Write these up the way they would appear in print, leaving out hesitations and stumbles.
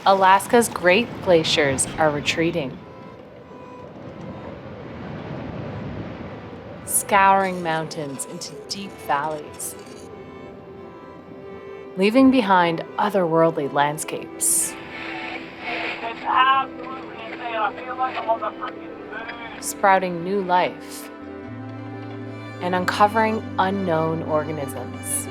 Alaska's great glaciers are retreating, scouring mountains into deep valleys, leaving behind otherworldly landscapes. It's absolutely insane. I feel like I'm on the freaking moon. Sprouting new life, and uncovering unknown organisms.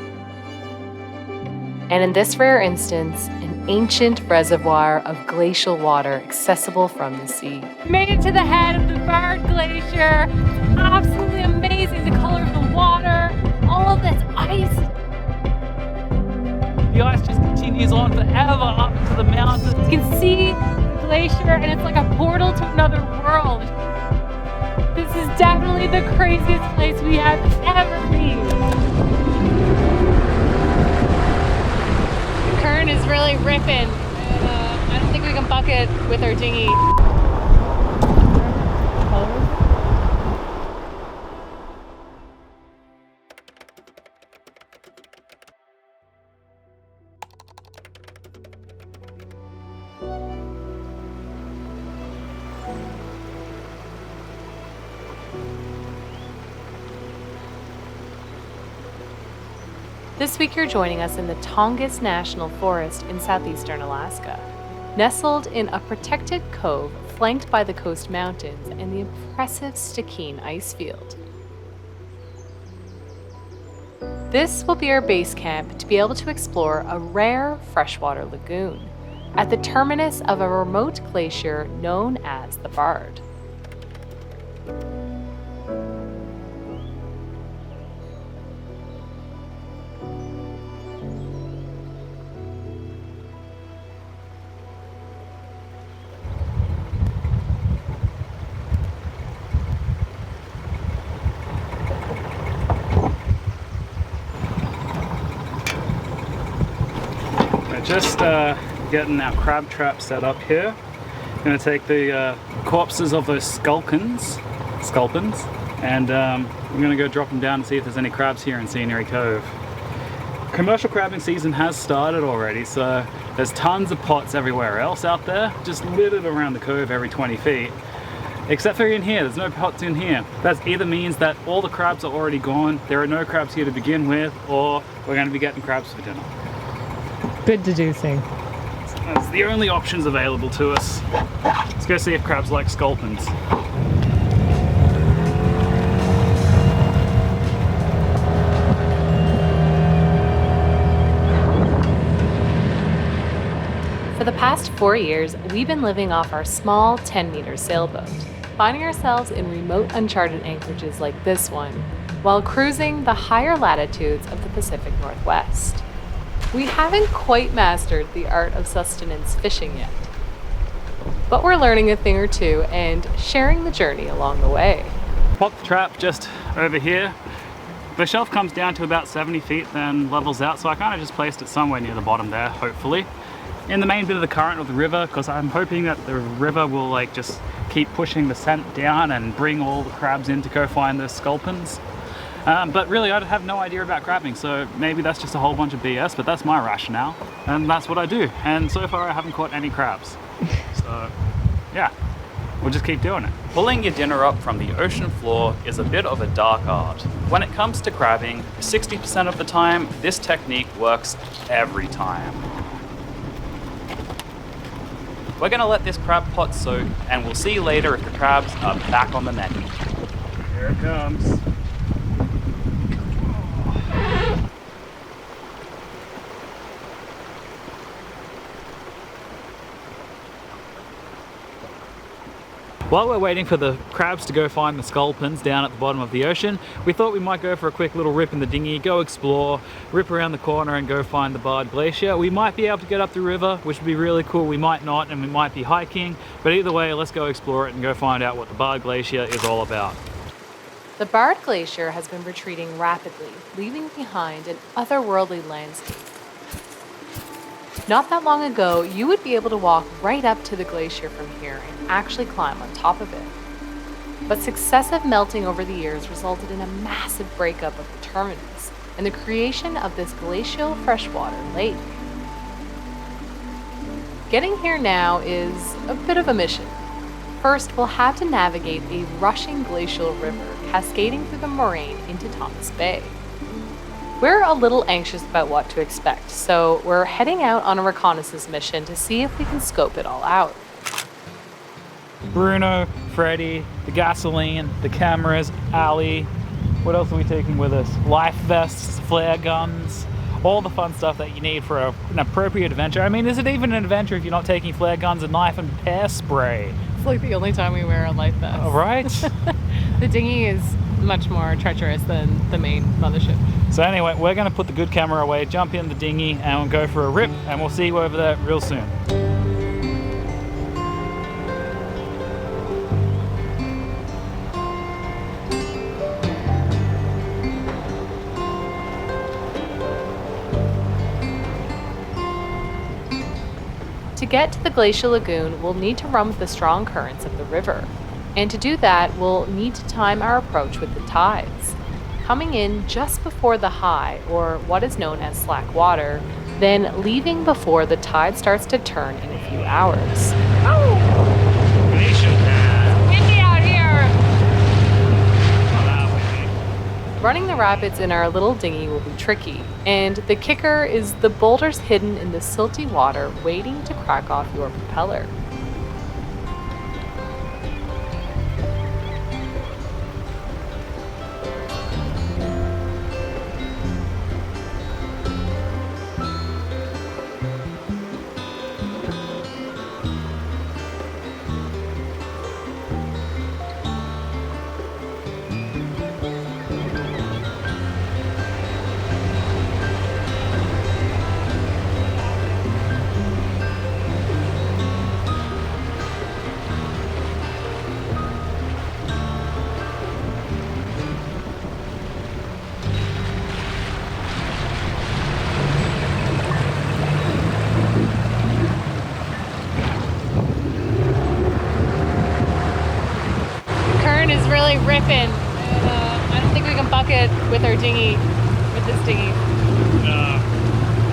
And in this rare instance, an ancient reservoir of glacial water accessible from the sea. Made it to the head of the Bard Glacier. It's absolutely amazing, the color of the water, all of this ice. The ice just continues on forever up to the mountains. You can see the glacier and it's like a portal to another world. This is definitely the craziest place we have ever been. The current is really ripping, and I don't think we can buck it with our dinghy. This week you're joining us in the Tongass National Forest in southeastern Alaska. Nestled in a protected cove flanked by the Coast Mountains and the impressive Stikine ice field. This will be our base camp to be able to explore a rare freshwater lagoon at the terminus of a remote glacier known as the Bard. Just getting our crab trap set up here. Going to take the corpses of those sculpins, and we're going to go drop them down and see if there's any crabs here in Scenery Cove. Commercial crabbing season has started already, so there's tons of pots everywhere else out there, just littered around the cove every 20 feet. Except for in here, there's no pots in here. That either means that all the crabs are already gone, there are no crabs here to begin with, or we're going to be getting crabs for dinner. Good deducing. That's the only options available to us. Let's go see if crabs like sculpins. For the past 4 years, we've been living off our small 10-meter sailboat, finding ourselves in remote uncharted anchorages like this one, while cruising the higher latitudes of the Pacific Northwest. We haven't quite mastered the art of sustenance fishing yet, but we're learning a thing or two and sharing the journey along the way. Pop the trap just over here. The shelf comes down to about 70 feet, then levels out, so I kind of just placed it somewhere near the bottom there, hopefully. In the main bit of the current of the river, because I'm hoping that the river will like just keep pushing the scent down and bring all the crabs in to go find those sculpins. But really, I have no idea about crabbing, so maybe that's just a whole bunch of BS, but that's my rationale, and that's what I do. And so far, I haven't caught any crabs. So, yeah, we'll just keep doing it. Pulling your dinner up from the ocean floor is a bit of a dark art. When it comes to crabbing, 60% of the time, this technique works every time. We're gonna let this crab pot soak, and we'll see later if the crabs are back on the menu. Here it comes. While we're waiting for the crabs to go find the sculpins down at the bottom of the ocean, we thought we might go for a quick little rip in the dinghy, go explore, rip around the corner and go find the Bard Glacier. We might be able to get up the river, which would be really cool. We might not, and we might be hiking, but either way, let's go explore it and go find out what the Bard Glacier is all about. The Bard Glacier has been retreating rapidly, leaving behind an otherworldly landscape. Not that long ago, you would be able to walk right up to the glacier from here and actually climb on top of it. But successive melting over the years resulted in a massive breakup of the terminus and the creation of this glacial freshwater lake. Getting here now is a bit of a mission. First, we'll have to navigate a rushing glacial river cascading through the moraine into Thomas Bay. We're a little anxious about what to expect, so we're heading out on a reconnaissance mission to see if we can scope it all out. Bruno, Freddie, the gasoline, the cameras, Ali. What else are we taking with us? Life vests, flare guns, all the fun stuff that you need for an appropriate adventure. I mean, is it even an adventure if you're not taking flare guns, a knife, and pear spray? It's like the only time we wear a life vest. Oh, right? The dinghy is much more treacherous than the main mothership. So anyway, we're going to put the good camera away, jump in the dinghy, and we'll go for a rip, and we'll see you over there real soon. To get to the glacial lagoon, we'll need to run with the strong currents of the river. And to do that, we'll need to time our approach with the tides. Coming in just before the high, or what is known as slack water, then leaving before the tide starts to turn in a few hours. Windy out here! Running the rapids in our little dinghy will be tricky, and the kicker is the boulders hidden in the silty water waiting to crack off your propeller. Is really ripping, and I don't think we can bucket with our dinghy, with this dinghy.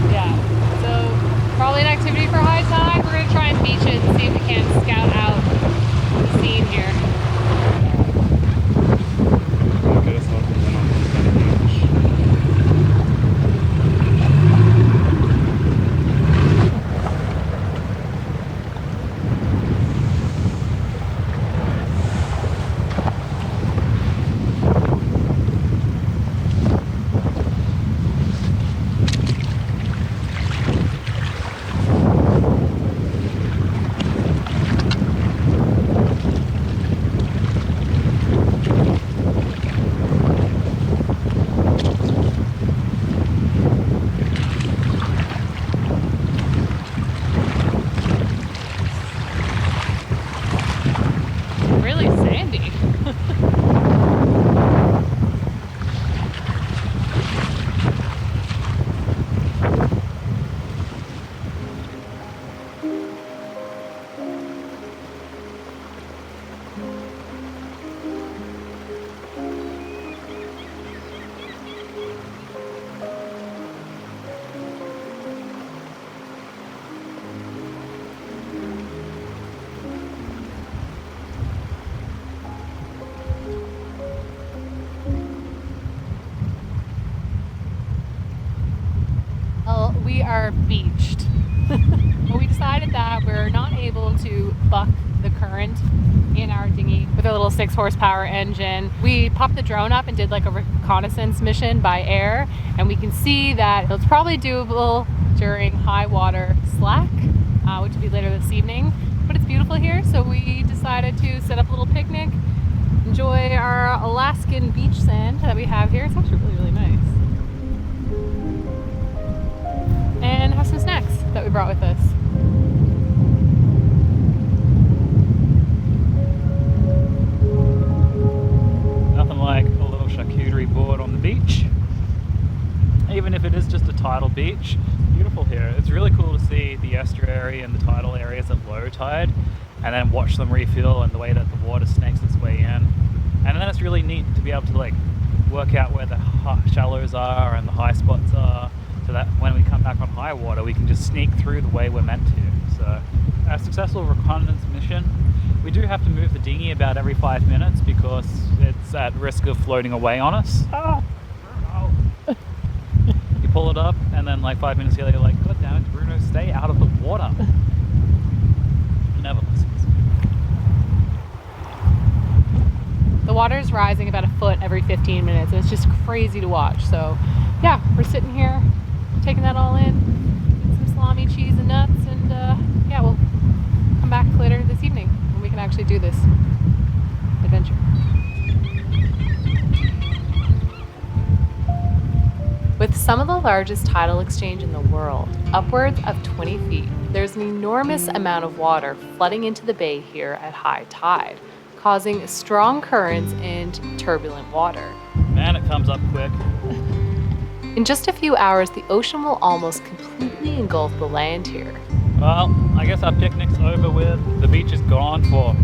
Yeah, so probably an activity for high tide. We're gonna try and beach it and see if we can scout out the scene here. We are beached. But we decided that we're not able to buck the current in our dinghy with a little 6 horsepower engine. We popped the drone up and did like a reconnaissance mission by air, and we can see that it's probably doable during high water slack, which will be later this evening. But it's beautiful here, so we decided to set up a little picnic, enjoy our Alaskan beach sand that we have here. It's actually really nice. And have some snacks that we brought with us. Nothing like a little charcuterie board on the beach. Even if it is just a tidal beach, beautiful here. It's really cool to see the estuary and the tidal areas at low tide, and then watch them refill and the way that the water snakes its way in. And then it's really neat to be able to like work out where the shallows are and the high spots are, so that when we come back on high water we can just sneak through the way we're meant to. So, a successful reconnaissance mission. We do have to move the dinghy about every 5 minutes because it's at risk of floating away on us. Oh. You pull it up and then like 5 minutes later you're like, God damn it, Bruno, stay out of the water. He never listens. The water is rising about a foot every 15 minutes, and it's just crazy to watch. So yeah, we're sitting here taking that all in, some salami, cheese, and nuts, and yeah, we'll come back later this evening when we can actually do this adventure. With some of the largest tidal exchange in the world, upwards of 20 feet, there's an enormous amount of water flooding into the bay here at high tide, causing strong currents and turbulent water. Man, it comes up quick. In just a few hours, the ocean will almost completely engulf the land here. Well, I guess our picnic's over with. The beach is gone for...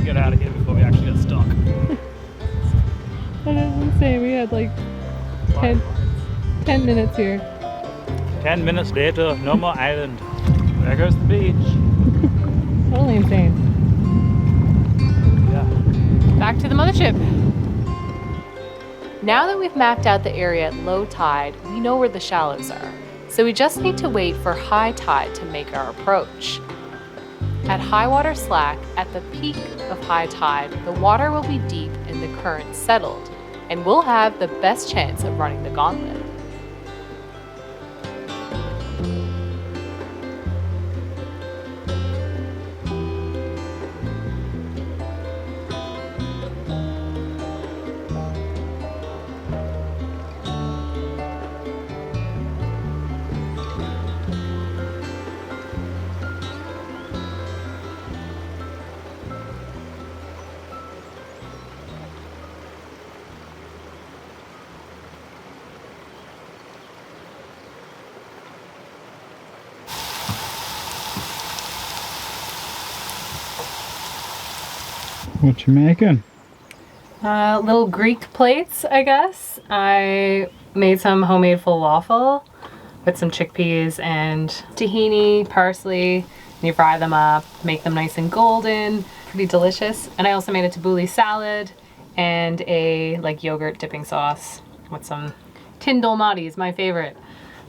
Get out of here before we actually get stuck. That is insane. We had like 10 minutes here. 10 minutes later, no more island. There goes the beach. Totally insane. Yeah. Back to the mothership. Now that we've mapped out the area at low tide, we know where the shallows are. So we just need to wait for high tide to make our approach. At high water slack, at the peak of high tide, the water will be deep and the current settled, and we'll have the best chance of running the gauntlet. What you making? Little Greek plates, I guess. I made some homemade falafel with some chickpeas and tahini, parsley, and you fry them up, make them nice and golden, pretty delicious. And I also made a tabbouleh salad and a like yogurt dipping sauce with some tin dolmades, my favorite.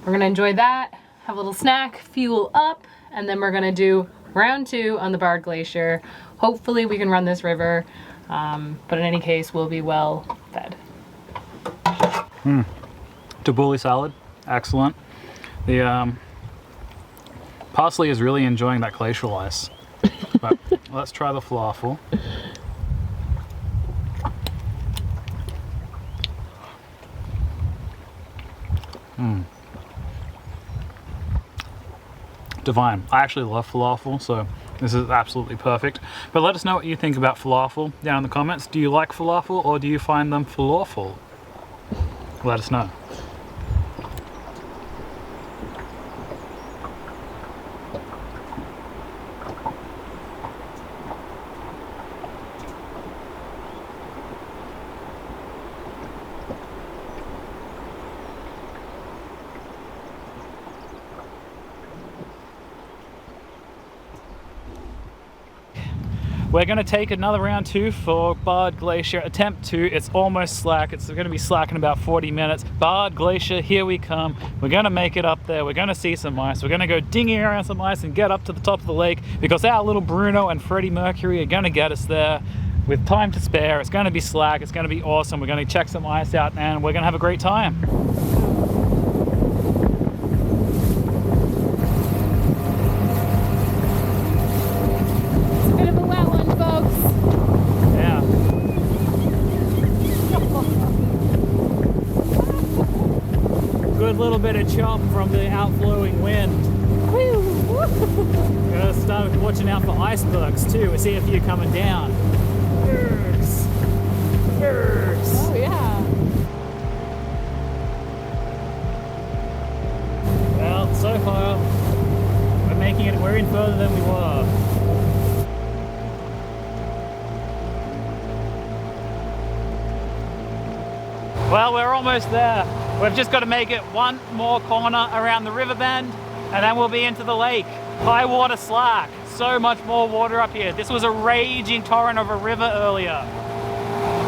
We're gonna enjoy that, have a little snack, fuel up, and then we're gonna do round 2 on the Bard Glacier. Hopefully we can run this river, but in any case, we'll be well fed. Tabbouleh salad, excellent. The parsley is really enjoying that glacial ice. But let's try the falafel. Divine. I actually love falafel, so this is absolutely perfect. But let us know what you think about falafel down in the comments. Do you like falafel or do you find them falafel? Let us know. We're going to take another round 2 for Bard Glacier, attempt 2. It's almost slack. It's going to be slack in about 40 minutes. Bard Glacier, here we come. We're going to make it up there. We're going to see some ice. We're going to go dinging around some ice and get up to the top of the lake because our little Bruno and Freddie Mercury are going to get us there with time to spare. It's going to be slack. It's going to be awesome. We're going to check some ice out and we're going to have a great time. Little bit of chop from the outflowing wind. Gotta start watching out for icebergs too. We see a few coming down. Bergs. Bergs. Oh yeah. Well, so far we're making it. We're in further than we were. Well, we're almost there. We've just got to make it one more corner around the river bend and then we'll be into the lake. High water slack. So much more water up here. This was a raging torrent of a river earlier.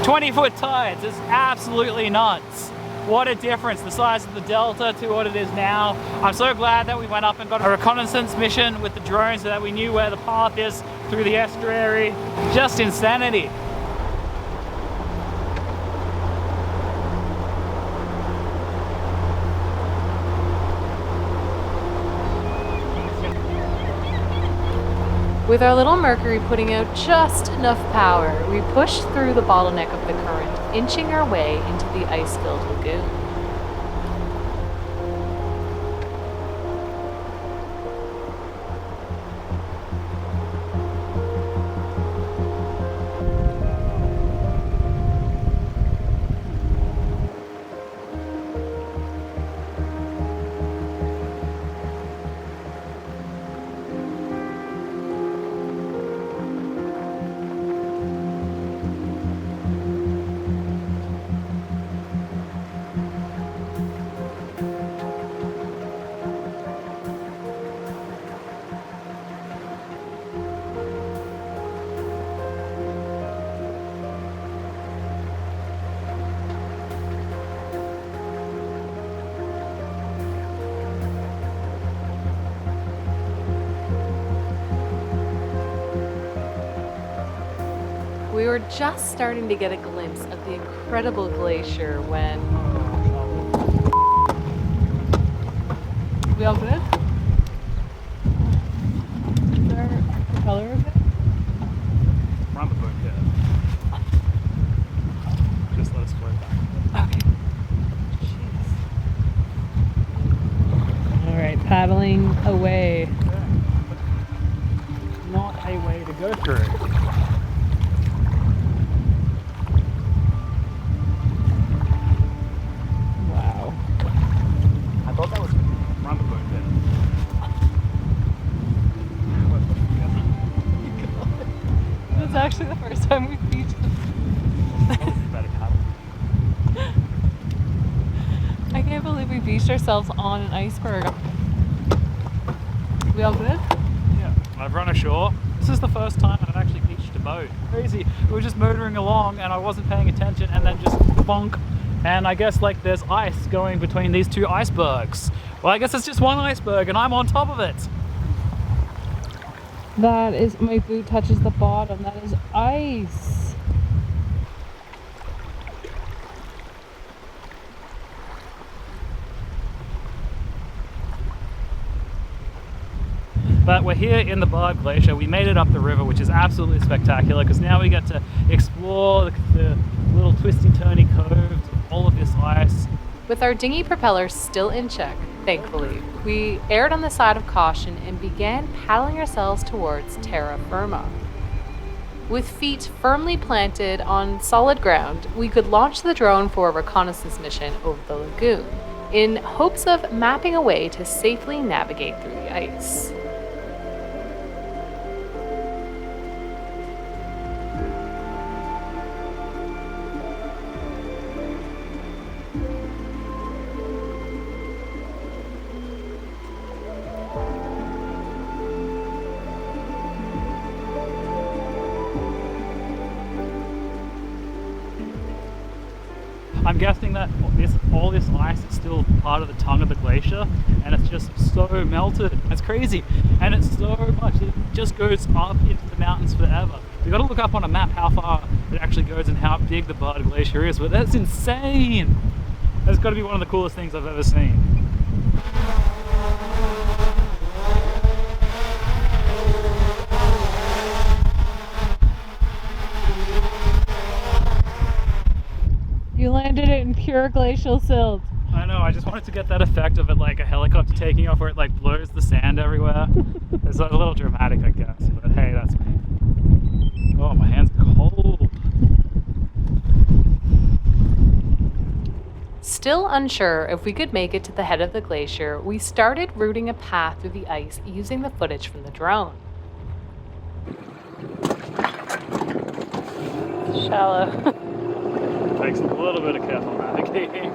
20-foot tides. It's absolutely nuts. What a difference, the size of the delta to what it is now. I'm so glad that we went up and got a reconnaissance mission with the drone so that we knew where the path is through the estuary. Just insanity. With our little Mercury putting out just enough power, we pushed through the bottleneck of the current, inching our way into the ice-filled lagoon. We were just starting to get a glimpse of the incredible glacier when... We all good? Is our propeller okay? Run the boat, yeah. Just let us float back. Okay. Jeez. All right, paddling away. Not a way to go through. I thought that was run the boat there. That's actually the first time we've beached. Better paddle. I can't believe we beached ourselves on an iceberg. We all good? Yeah, I've run ashore. This is the first time I've actually beached a boat. Crazy. We were just motoring along and I wasn't paying attention and then just bonk. And I guess like there's ice going between these two icebergs. Well, I guess it's just one iceberg and I'm on top of it. That is, my boot touches the bottom. That is ice. But we're here in the Bard Glacier. We made it up the river, which is absolutely spectacular because now we get to explore the little twisty-turny coves, all of this ice. With our dinghy propeller still in check, thankfully, we erred on the side of caution and began paddling ourselves towards terra firma. With feet firmly planted on solid ground, we could launch the drone for a reconnaissance mission over the lagoon, in hopes of mapping a way to safely navigate through the ice. I'm guessing that all this ice is still part of the tongue of the glacier and it's just so melted. It's crazy. And it's so much, it just goes up into the mountains forever. We've got to look up on a map how far it actually goes and how big the Bard Glacier is, but that's insane. That's got to be one of the coolest things I've ever seen. You landed it in pure glacial silt. I know, I just wanted to get that effect of it like a helicopter taking off where it like blows the sand everywhere. It's a little dramatic, I guess, but hey, that's me. Oh, my hand's cold. Still unsure if we could make it to the head of the glacier, we started routing a path through the ice using the footage from the drone. Shallow. Takes a little bit of careful navigating.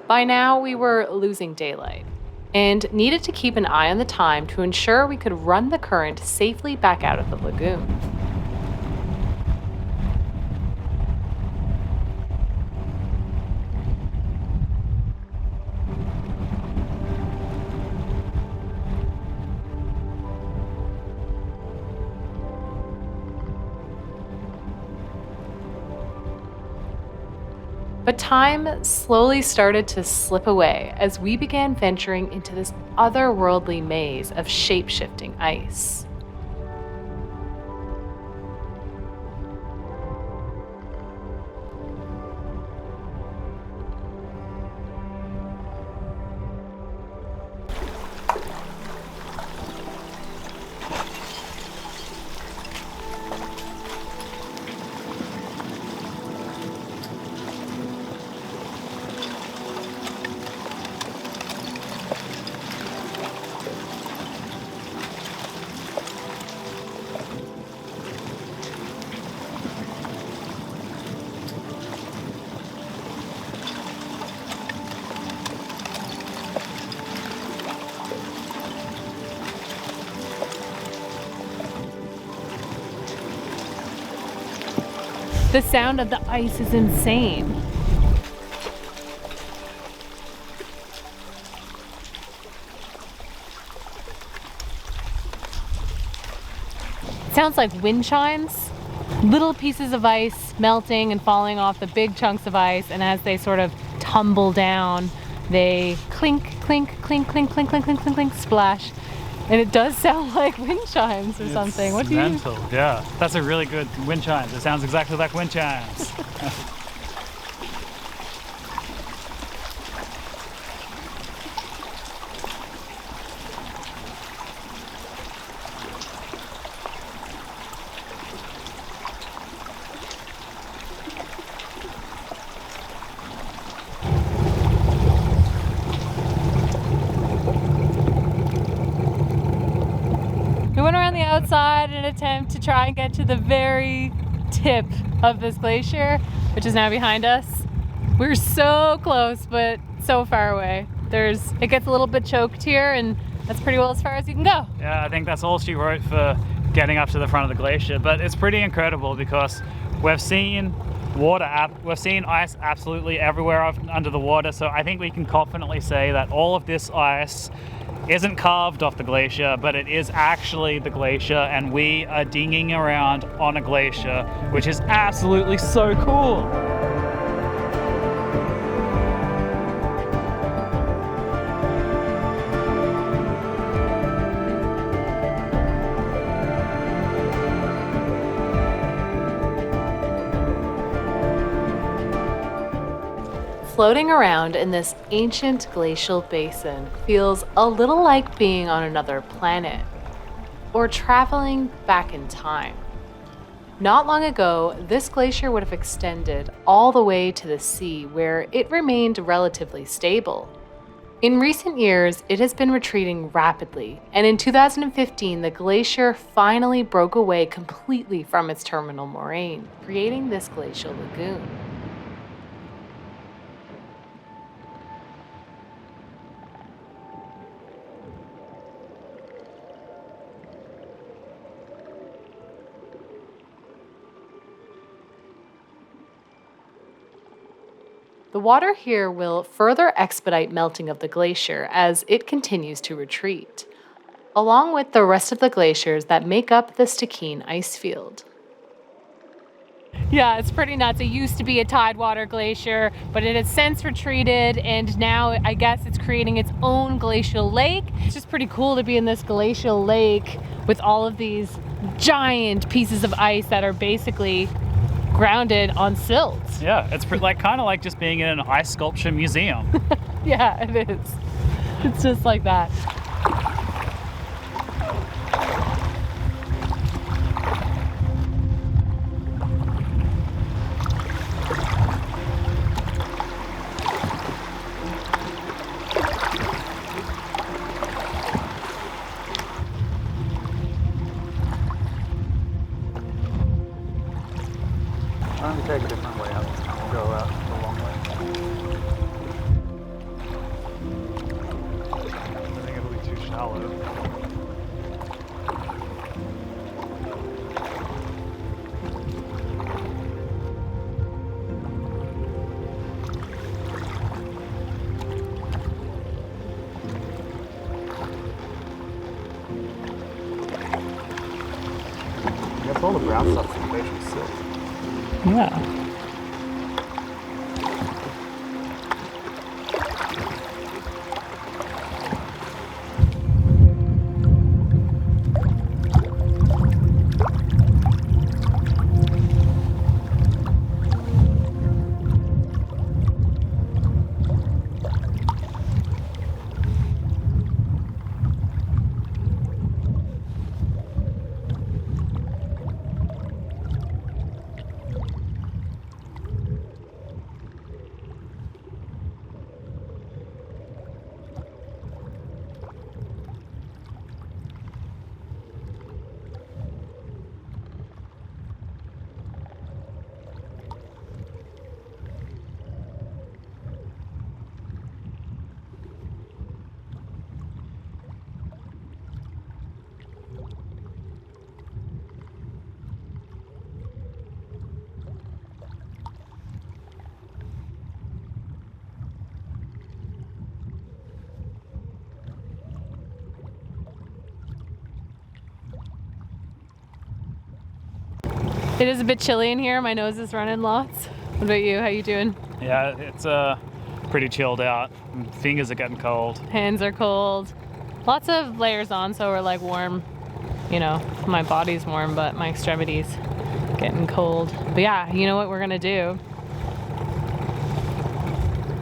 By now, we were losing daylight, and needed to keep an eye on the time to ensure we could run the current safely back out of the lagoon. But time slowly started to slip away as we began venturing into this otherworldly maze of shape-shifting ice. The sound of the ice is insane. It sounds like wind chimes. Little pieces of ice melting and falling off the big chunks of ice, and as they sort of tumble down, they clink, clink, clink, clink, clink, clink, clink, clink, clink, splash. And it does sound like wind chimes or something. What do you? Mental, yeah. That's a really good wind chimes. It sounds exactly like wind chimes. We went around the outside in an attempt to try and get to the very tip of this glacier, which is now behind us. We're so close, but so far away. It gets a little bit choked here, and that's pretty well as far as you can go. Yeah, I think that's all she wrote for getting up to the front of the glacier, but it's pretty incredible because we've seen ice absolutely everywhere under the water, so I think we can confidently say that all of this ice isn't carved off the glacier, but it is actually the glacier, and we are dinging around on a glacier, which is absolutely so cool. Floating around in this ancient glacial basin feels a little like being on another planet or traveling back in time. Not long ago, this glacier would have extended all the way to the sea where it remained relatively stable. In recent years, it has been retreating rapidly, and in 2015, the glacier finally broke away completely from its terminal moraine, creating this glacial lagoon. The water here will further expedite melting of the glacier as it continues to retreat, along with the rest of the glaciers that make up the Stikine ice field. Yeah, it's pretty nuts. It used to be a tidewater glacier, but it has since retreated, and now I guess it's creating its own glacial lake. It's just pretty cool to be in this glacial lake with all of these giant pieces of ice that are basically grounded on silts. Yeah, it's kind of like just being in an ice sculpture museum. Yeah, it is. It's just like that. Why don't we take a different way out this time? We'll go the long way. shallow. I guess all the brown stuff's glacial silt. Yeah. It is a bit chilly in here. My nose is running lots. What about you? How you doing? Yeah, it's pretty chilled out. Fingers are getting cold. Hands are cold. Lots of layers on, so we're like warm. You know, my body's warm, but my extremities getting cold. But yeah, you know what we're gonna do?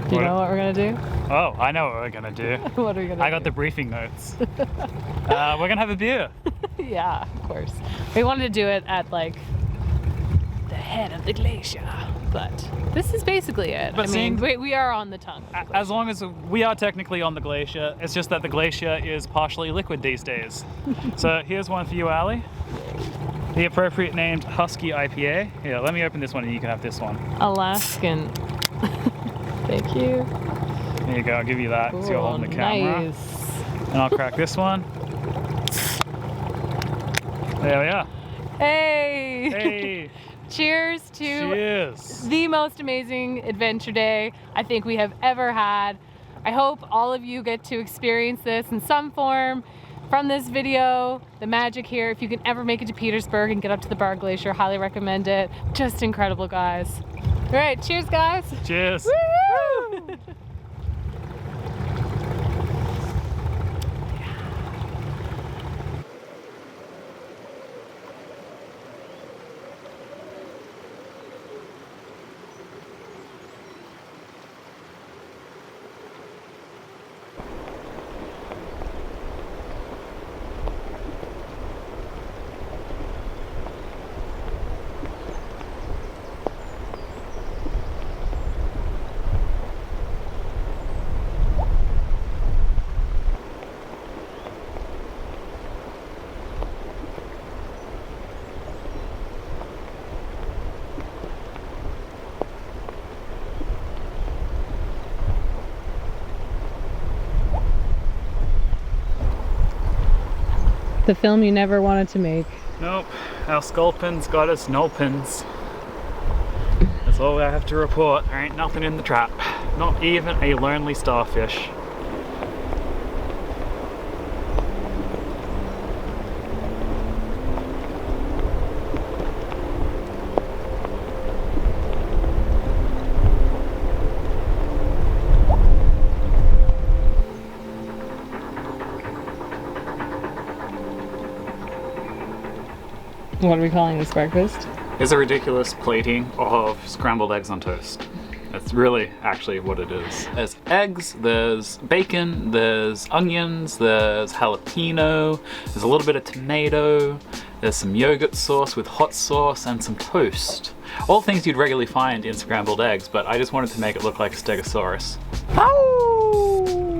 Do you know what we're gonna do? Oh, I know what we're gonna do. What are we gonna do? I got the briefing notes. We're gonna have a beer. Yeah, of course. We wanted to do it at like the head of the glacier, but this is basically it. But I mean, seeing- we are on the tongue. Of the As long as we are technically on the glacier, it's just that the glacier is partially liquid these days. So here's one for you, Ali. The appropriate named Husky IPA. Here, let me open this one and you can have this one. Alaskan. Thank you. There you go, I'll give you that because you're Oh, holding the camera. nice. And I'll crack this one. There we are. Hey! Hey, Cheers to cheers. the most amazing adventure day I think we have ever had. I hope all of you get to experience this in some form from this video. The magic here, if you can ever make it to Petersburg and get up to the Bar Glacier, highly recommend it. Just incredible, guys. All right, cheers, guys. Cheers. Woo! The film you never wanted to make. Nope, our sculpins got us no pins. That's all I have to report. There ain't nothing in the trap. Not even a lonely starfish. What are we calling this, breakfast? It's a ridiculous plating of scrambled eggs on toast. That's really actually what it is. There's eggs, there's bacon, there's onions, there's jalapeno, there's a little bit of tomato, there's some yogurt sauce with hot sauce and some toast. All things you'd regularly find in scrambled eggs, but I just wanted to make it look like a stegosaurus.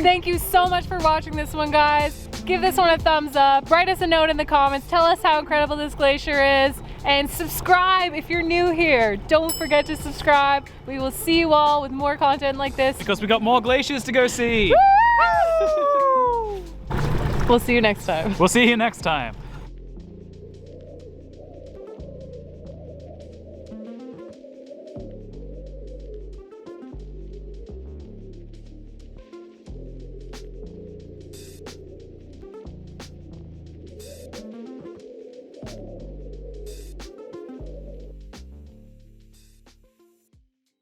Thank you so much for watching this one, guys. Give this one a thumbs up. Write us a note in the comments. Tell us how incredible this glacier is. And subscribe if you're new here. Don't forget to subscribe. We will see you all with more content like this. Because we got more glaciers to go see! Woo! We'll see you next time. We'll see you next time.